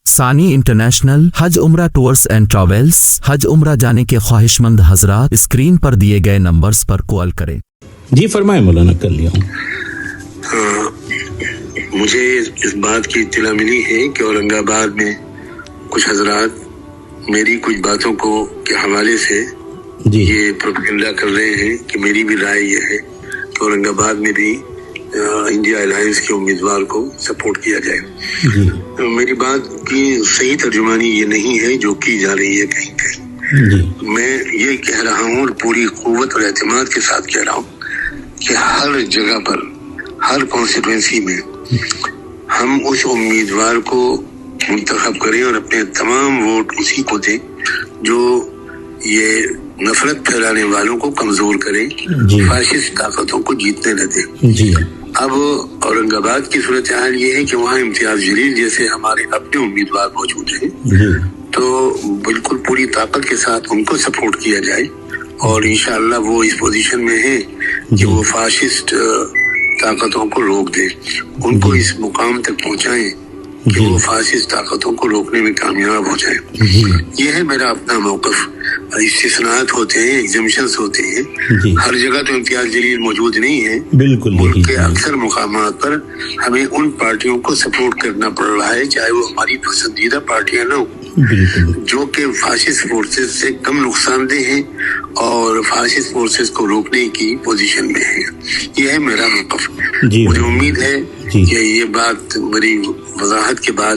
ثانی انٹرنیشنل حج عمرہ tours and travels. حج عمرہ جانے کے خواہشمند حضرات اسکرین پر دیے گئے نمبرز پر کال کریں۔ جی فرمائیں مولانا، کر لیا ہوں۔ مجھے اس بات کی اطلاع ملی ہے کہ اورنگ آباد میں کچھ حضرات میری کچھ باتوں کے حوالے سے یہ پروپیگنڈا کر رہے ہیں کہ میری بھی رائے یہ ہے کہ اورنگ آباد میں بھی انڈیا الائنس کے امیدوار کو سپورٹ کیا جائے۔ میری بات کی صحیح ترجمانی یہ نہیں ہے جو کی جا رہی ہے کہیں کہیں۔ میں یہ کہہ رہا ہوں اور پوری قوت اور اعتماد کے ساتھ کہہ رہا ہوں کہ ہر جگہ پر، ہر کانسٹیٹوینسی میں ہم اس امیدوار کو منتخب کریں اور اپنے تمام ووٹ اسی کو دیں جو یہ نفرت پھیلانے والوں کو کمزور کریں، فاشسٹ طاقتوں کو جیتنے نہ دیں۔ اب اورنگ آباد کی صورتحال یہ ہے کہ وہاں امتیاز جلیل جیسے ہمارے اپنے امیدوار موجود ہیں، تو بالکل پوری طاقت کے ساتھ ان کو سپورٹ کیا جائے اور انشاءاللہ وہ اس پوزیشن میں ہیں کہ وہ فاشسٹ طاقتوں کو روک دیں، ان کو اس مقام تک پہنچائیں کہ وہ فاشسٹ طاقتوں کو روکنے میں کامیاب ہو جائیں۔ یہ ہے میرا اپنا موقف۔ استثناءات ہوتے ہیں، ایگزمپشنز ہوتے ہیں، ہر جگہ تو امتیاز جلیل موجود نہیں ہے۔ بالکل ملک کے اکثر مقامات پر ہمیں ان پارٹیوں کو سپورٹ کرنا پڑ رہا ہے، چاہے وہ ہماری پسندیدہ پارٹیاں نہ ہوں، جو کہ فاشسٹ فورسز سے کم نقصان دہ ہیں اور فاشسٹ فورسز کو روکنے کی پوزیشن میں ہیں۔ یہ ہے میرا موقف۔ مجھے امید ہے کہ یہ بات میری وضاحت کے بعد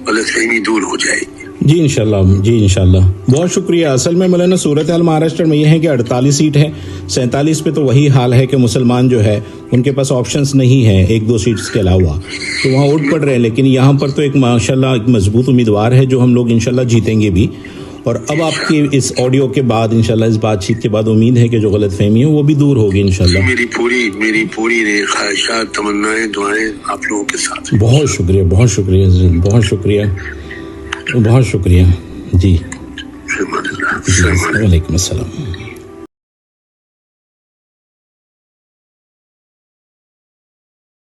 غلط فہمی دور ہو جائے گی۔ جی انشاءاللہ، جی انشاءاللہ، بہت شکریہ۔ اصل میں مولانا صورتحال مہاراشٹر میں یہ ہے کہ 48 سیٹ ہے، 47 پہ تو وہی حال ہے کہ مسلمان جو ہے ان کے پاس آپشنز نہیں ہیں ایک دو سیٹس کے علاوہ، تو وہاں ووٹ پڑ رہے ہیں، لیکن یہاں پر تو ایک ماشاءاللہ ایک مضبوط امیدوار ہے جو ہم لوگ انشاءاللہ جیتیں گے بھی۔ اور اب آپ کی اس آڈیو کے بعد انشاءاللہ اس بات چیت کے بعد امید ہے کہ جو غلط فہمی ہے وہ بھی دور ہوگی انشاءاللہ۔ میری پوری خواہشات، تمنائیں، دعائیں آپ لوگوں کے ساتھ۔ بہت شکریہ، بہت شکریہ، بہت شکریہ، بہت شکریہ۔ جی وعلیکم السلام۔